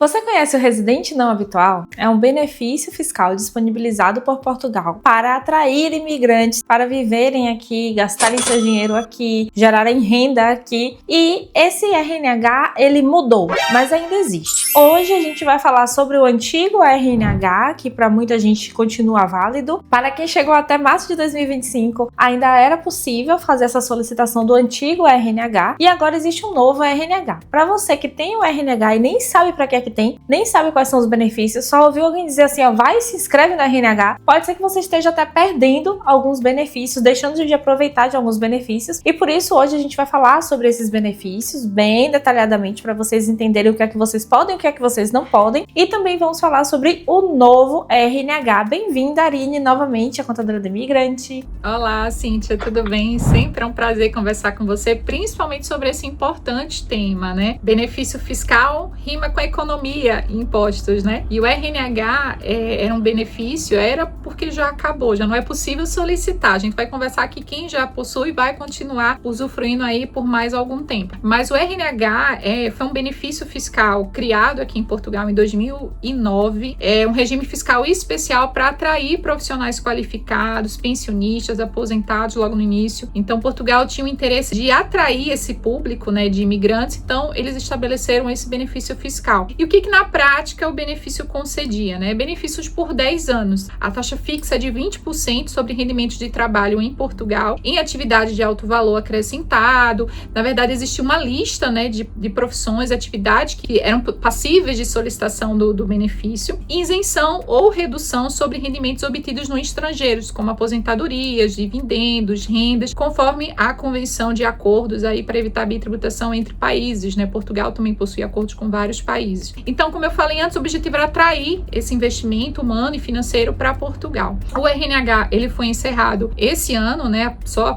Você conhece o residente não habitual? É um benefício fiscal disponibilizado por Portugal para atrair imigrantes para viverem aqui, gastarem seu dinheiro aqui, gerarem renda aqui. E esse RNH, ele mudou, mas ainda existe. Hoje a gente vai falar sobre o antigo RNH, que para muita gente continua válido. Para quem chegou até março de 2025, ainda era possível fazer essa solicitação do antigo RNH e agora existe um novo RNH. Para você que tem o RNH e nem sabe para que é que tem, nem sabe quais são os benefícios, só ouviu alguém dizer assim, ó, vai e se inscreve no RNH, pode ser que você esteja até perdendo alguns benefícios, deixando de aproveitar de alguns benefícios, e por isso hoje a gente vai falar sobre esses benefícios bem detalhadamente para vocês entenderem o que é que vocês podem e o que é que vocês não podem, e também vamos falar sobre o novo RNH. Bem-vinda, Arine, novamente, a contadora do imigrante. Olá, Cíntia, tudo bem? Sempre é um prazer conversar com você, principalmente sobre esse importante tema, né? Benefício fiscal rima com a economia e impostos, né? E o RNH era um benefício, era porque já acabou, já não é possível solicitar. A gente vai conversar aqui quem já possui vai continuar usufruindo aí por mais algum tempo. Mas o RNH foi um benefício fiscal criado aqui em Portugal em 2009. É um regime fiscal especial para atrair profissionais qualificados, pensionistas, aposentados logo no início. Então, Portugal tinha o interesse de atrair esse público, né, de imigrantes, então eles estabeleceram esse benefício fiscal. E o que na prática o benefício concedia, né? Benefícios por 10 anos. A taxa fixa é de 20% sobre rendimentos de trabalho em Portugal, em atividade de alto valor acrescentado. Na verdade, existia uma lista, né, de profissões e atividades que eram passíveis de solicitação do benefício. Isenção ou redução sobre rendimentos obtidos no estrangeiro, como aposentadorias, dividendos, rendas, conforme a convenção de acordos aí para evitar bitributação entre países, né? Portugal também possui acordos com vários países. Então, como eu falei antes, o objetivo era atrair esse investimento humano e financeiro para Portugal. O RNH, ele foi encerrado esse ano, né? Só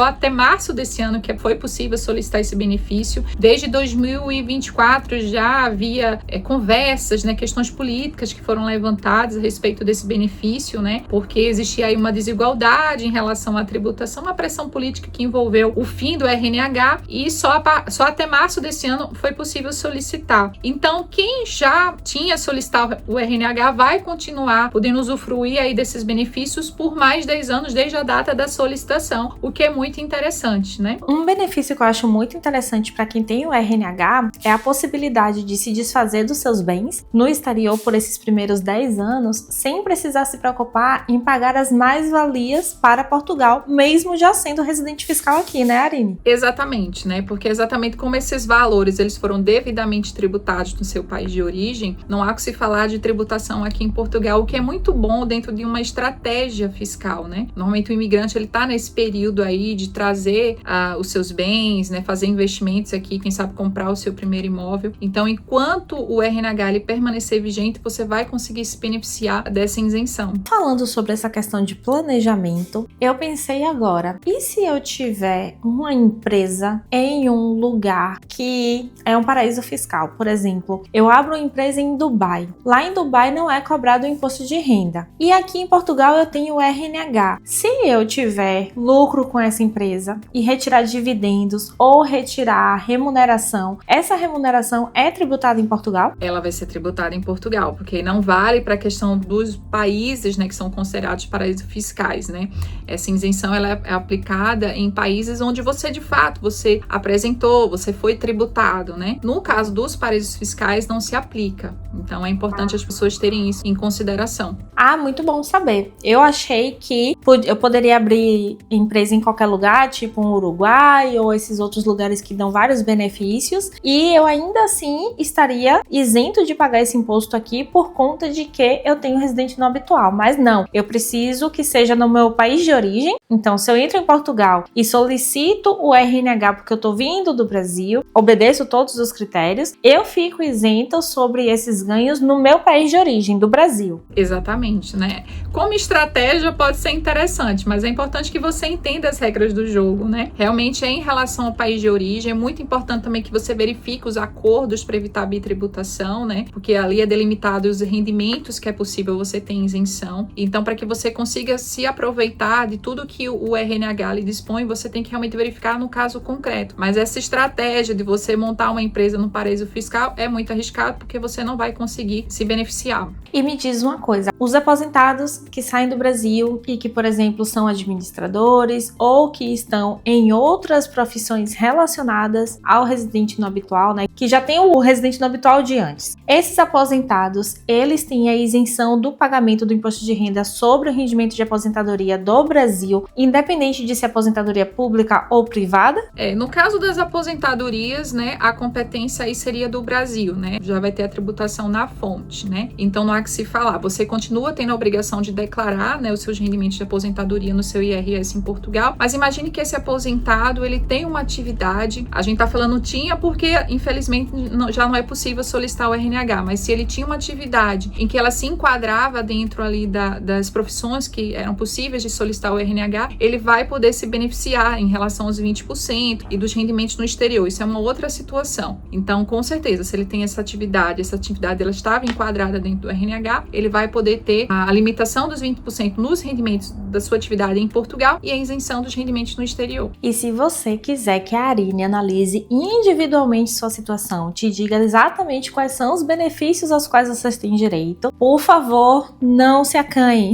até março desse ano que foi possível solicitar esse benefício. Desde 2024 já havia conversas, né? Questões políticas que foram levantadas a respeito desse benefício, né? Porque existia aí uma desigualdade em relação à tributação, uma pressão política que envolveu o fim do RNH e só até março desse ano foi possível solicitar. Então, quem já tinha solicitado o RNH vai continuar podendo usufruir aí desses benefícios por mais 10 anos desde a data da solicitação, o que é muito interessante, né? Um benefício que eu acho muito interessante para quem tem o RNH é a possibilidade de se desfazer dos seus bens no exterior por esses primeiros 10 anos, sem precisar se preocupar em pagar as mais-valias para Portugal, mesmo já sendo residente fiscal aqui, né, Arine? Exatamente, né? Porque exatamente como esses valores eles foram devidamente tributados no seu país de origem, não há que se falar de tributação aqui em Portugal, o que é muito bom dentro de uma estratégia fiscal, né? Normalmente o imigrante, ele tá nesse período aí de trazer os seus bens, né? Fazer investimentos aqui, quem sabe comprar o seu primeiro imóvel. Então, enquanto o RNH ele permanecer vigente, você vai conseguir se beneficiar dessa isenção. Falando sobre essa questão de planejamento, eu pensei agora, e se eu tiver uma empresa em um lugar que é um paraíso fiscal? Por exemplo, eu abro uma empresa em Dubai. Lá em Dubai não é cobrado o imposto de renda. E aqui em Portugal eu tenho o RNH. Se eu tiver lucro com essa empresa e retirar dividendos ou retirar remuneração, essa remuneração é tributada em Portugal? Ela vai ser tributada em Portugal, porque não vale para a questão dos países, né, que são considerados paraísos fiscais, né? Essa isenção ela é aplicada em países onde você, de fato, você apresentou, você foi tributado, né? No caso dos paraísos fiscais, não se aplica. Então, é importante as pessoas terem isso em consideração. Muito bom saber. Eu achei que eu poderia abrir empresa em qualquer lugar, tipo um Uruguai ou esses outros lugares que dão vários benefícios, e eu ainda assim estaria isento de pagar esse imposto aqui por conta de que eu tenho residente não habitual. Mas não, eu preciso que seja no meu país de origem. Então, se eu entro em Portugal e solicito o RNH porque eu tô vindo do Brasil, obedeço todos os critérios, eu fico isento sobre esses ganhos no meu país de origem, do Brasil. Exatamente, né? Como estratégia pode ser interessante, mas é importante que você entenda as regras do jogo, né? Realmente em relação ao país de origem, é muito importante também que você verifique os acordos para evitar a bitributação, né? Porque ali é delimitado os rendimentos que é possível você ter em isenção. Então, para que você consiga se aproveitar de tudo que o RNH lhe dispõe, você tem que realmente verificar no caso concreto. Mas essa estratégia de você montar uma empresa no paraíso fiscal é muito muito arriscado porque você não vai conseguir se beneficiar. E me diz uma coisa, os aposentados que saem do Brasil e que, por exemplo, são administradores ou que estão em outras profissões relacionadas ao residente no habitual, né, que já tem o residente no habitual de antes. Esses aposentados, eles têm a isenção do pagamento do imposto de renda sobre o rendimento de aposentadoria do Brasil, independente de ser aposentadoria pública ou privada? No caso das aposentadorias, né, a competência aí seria do Brasil, né? Já vai ter a tributação na fonte, né? Então não há que se falar. Você continua tendo a obrigação de declarar, né, os seus rendimentos de aposentadoria no seu IRS em Portugal, mas imagine que esse aposentado, ele tem uma atividade, a gente tá falando tinha porque infelizmente já não é possível solicitar o RNH, mas se ele tinha uma atividade em que ela se enquadrava dentro ali das profissões que eram possíveis de solicitar o RNH, ele vai poder se beneficiar em relação aos 20% e dos rendimentos no exterior. Isso é uma outra situação. Então, com certeza, se ele tem essa atividade ela estava enquadrada dentro do RNH, ele vai poder ter a limitação dos 20% nos rendimentos da sua atividade em Portugal e a isenção dos rendimentos no exterior. E se você quiser que a Arine analise individualmente sua situação, te diga exatamente quais são os benefícios aos quais vocês têm direito, por favor, não se acanhem.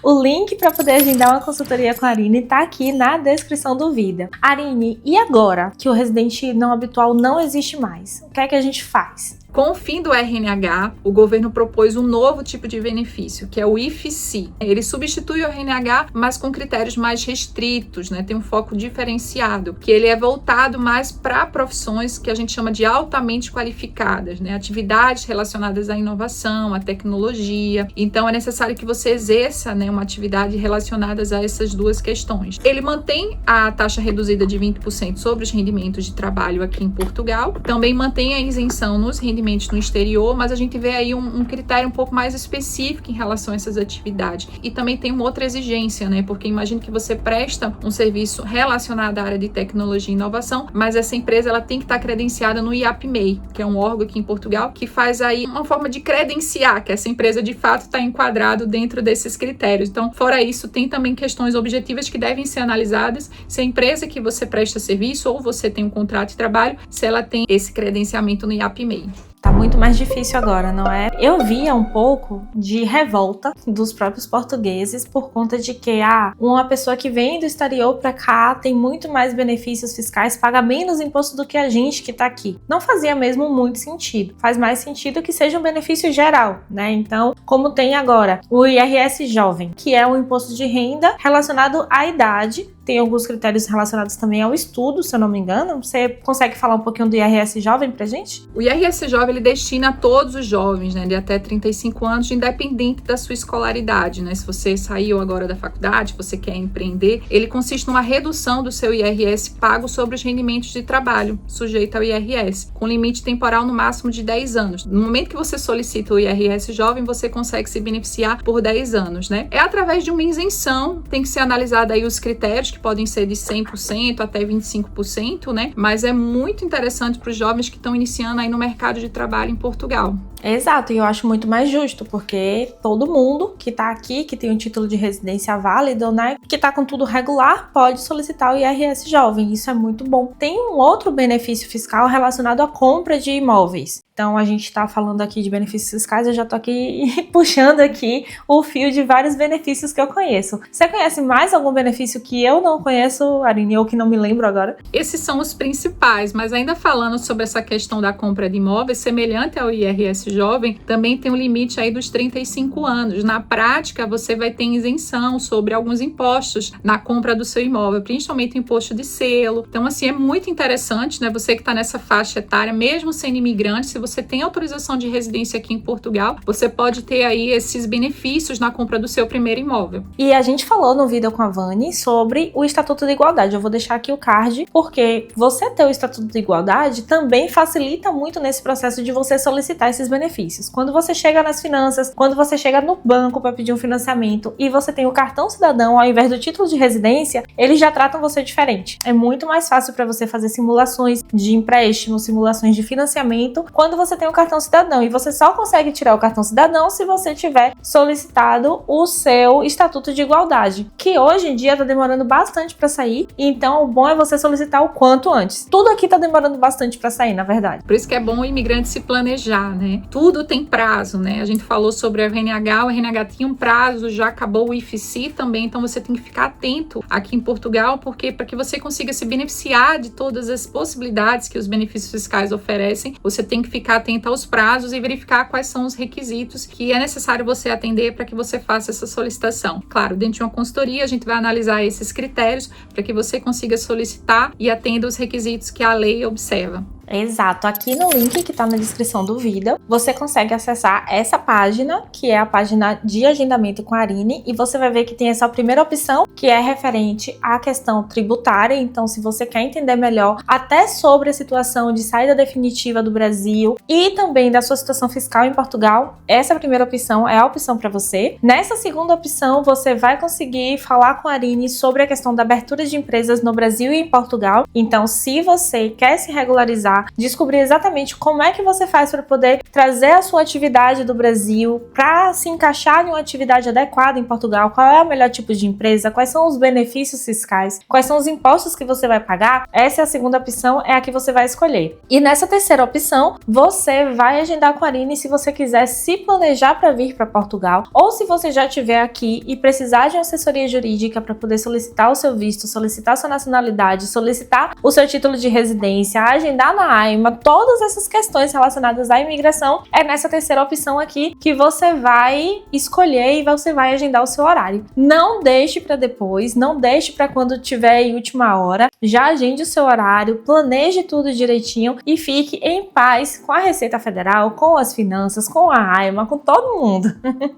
O link para poder agendar uma consultoria com a Arine está aqui na descrição do vídeo. Arine, e agora que o residente não habitual não existe mais? O que é que a gente faz? Com o fim do RNH, o governo propôs um novo tipo de benefício, que é o IFSI. Ele substitui o RNH, mas com critérios mais restritos, né? Tem um foco diferenciado, que ele é voltado mais para profissões que a gente chama de altamente qualificadas, né? Atividades relacionadas à inovação, à tecnologia. Então, é necessário que você exerça, né, uma atividade relacionada a essas duas questões. Ele mantém a taxa reduzida de 20% sobre os rendimentos de trabalho aqui em Portugal, também mantém a isenção nos rendimentos no exterior, mas a gente vê aí um critério um pouco mais específico em relação a essas atividades. E também tem uma outra exigência, né? Porque imagine que você presta um serviço relacionado à área de tecnologia e inovação, mas essa empresa ela tem que estar credenciada no IAPMEI, que é um órgão aqui em Portugal que faz aí uma forma de credenciar que essa empresa de fato está enquadrado dentro desses critérios. Então, fora isso, tem também questões objetivas que devem ser analisadas se a empresa que você presta serviço ou você tem um contrato de trabalho, se ela tem esse credenciamento no IAPMEI. Tá muito mais difícil agora, não é? Eu via um pouco de revolta dos próprios portugueses por conta de que uma pessoa que vem do exterior para cá tem muito mais benefícios fiscais, paga menos imposto do que a gente que tá aqui. Não fazia mesmo muito sentido. Faz mais sentido que seja um benefício geral, né? Então, como tem agora o IRS jovem, que é um imposto de renda relacionado à idade, tem alguns critérios relacionados também ao estudo, se eu não me engano. Você consegue falar um pouquinho do IRS jovem pra gente? O IRS jovem, ele destina a todos os jovens, né, de até 35 anos, independente da sua escolaridade, né? Se você saiu agora da faculdade, você quer empreender, ele consiste numa redução do seu IRS pago sobre os rendimentos de trabalho, sujeito ao IRS, com limite temporal no máximo de 10 anos. No momento que você solicita o IRS jovem, você consegue se beneficiar por 10 anos, né? É através de uma isenção, tem que ser analisado aí os critérios, que podem ser de 100% até 25%, né? Mas é muito interessante para os jovens que estão iniciando aí no mercado de trabalho em Portugal. Exato, e eu acho muito mais justo, porque todo mundo que tá aqui, que tem um título de residência válido, né, que tá com tudo regular, pode solicitar o IRS jovem. Isso é muito bom. Tem um outro benefício fiscal relacionado à compra de imóveis. Então, a gente tá falando aqui de benefícios fiscais, eu já tô aqui puxando aqui o fio de vários benefícios que eu conheço. Você conhece mais algum benefício que eu não conheço, Arine, ou que não me lembro agora? Esses são os principais, mas ainda falando sobre essa questão da compra de imóveis, semelhante ao IRS jovem, também tem um limite aí dos 35 anos. Na prática, você vai ter isenção sobre alguns impostos na compra do seu imóvel, principalmente o imposto de selo. Então, assim, é muito interessante, né? Você que está nessa faixa etária, mesmo sendo imigrante, se você tem autorização de residência aqui em Portugal, você pode ter aí esses benefícios na compra do seu primeiro imóvel. E a gente falou no vídeo com a Vani sobre o Estatuto de Igualdade. Eu vou deixar aqui o card, porque você ter o Estatuto de Igualdade também facilita muito nesse processo de você solicitar esses benefícios benefícios. Quando você chega nas finanças, quando você chega no banco para pedir um financiamento e você tem o cartão cidadão ao invés do título de residência, eles já tratam você diferente. É muito mais fácil para você fazer simulações de empréstimo, simulações de financiamento, quando você tem o cartão cidadão. E você só consegue tirar o cartão cidadão se você tiver solicitado o seu Estatuto de Igualdade, que hoje em dia está demorando bastante para sair. Então, o bom é você solicitar o quanto antes. Tudo aqui está demorando bastante para sair, na verdade. Por isso que é bom o imigrante se planejar, né? Tudo tem prazo, né? A gente falou sobre o RNH tinha um prazo, já acabou o IFC também, então você tem que ficar atento aqui em Portugal, porque para que você consiga se beneficiar de todas as possibilidades que os benefícios fiscais oferecem, você tem que ficar atento aos prazos e verificar quais são os requisitos que é necessário você atender para que você faça essa solicitação. Claro, dentro de uma consultoria, a gente vai analisar esses critérios para que você consiga solicitar e atenda os requisitos que a lei observa. Exato, aqui no link que está na descrição do vídeo, você consegue acessar essa página, que é a página de agendamento com a Arine, e você vai ver que tem essa primeira opção, que é referente à questão tributária. Então, se você quer entender melhor até sobre a situação de saída definitiva do Brasil e também da sua situação fiscal em Portugal, essa primeira opção é a opção para você. Nessa segunda opção, você vai conseguir falar com a Arine sobre a questão da abertura de empresas no Brasil e em Portugal. Então, se você quer se regularizar, descobrir exatamente como é que você faz para poder trazer a sua atividade do Brasil para se encaixar em uma atividade adequada em Portugal, qual é o melhor tipo de empresa, quais são os benefícios fiscais, quais são os impostos que você vai pagar, essa é a segunda opção, é a que você vai escolher. E nessa terceira opção, você vai agendar com a Arine se você quiser se planejar para vir para Portugal, ou se você já estiver aqui e precisar de uma assessoria jurídica para poder solicitar o seu visto, solicitar a sua nacionalidade, solicitar o seu título de residência, agendar na AIMA, todas essas questões relacionadas à imigração, é nessa terceira opção aqui que você vai escolher e você vai agendar o seu horário. Não deixe para depois, não deixe para quando tiver em última hora, já agende o seu horário, planeje tudo direitinho e fique em paz com a Receita Federal, com as finanças, com a AIMA, com todo mundo.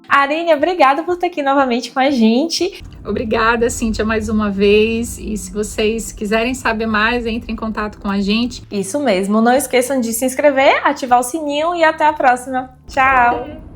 Arine, obrigada por estar aqui novamente com a gente. Obrigada, Cíntia, mais uma vez. E se vocês quiserem saber mais, entre em contato com a gente. Isso mesmo. Não esqueçam de se inscrever, ativar o sininho e até a próxima. Tchau!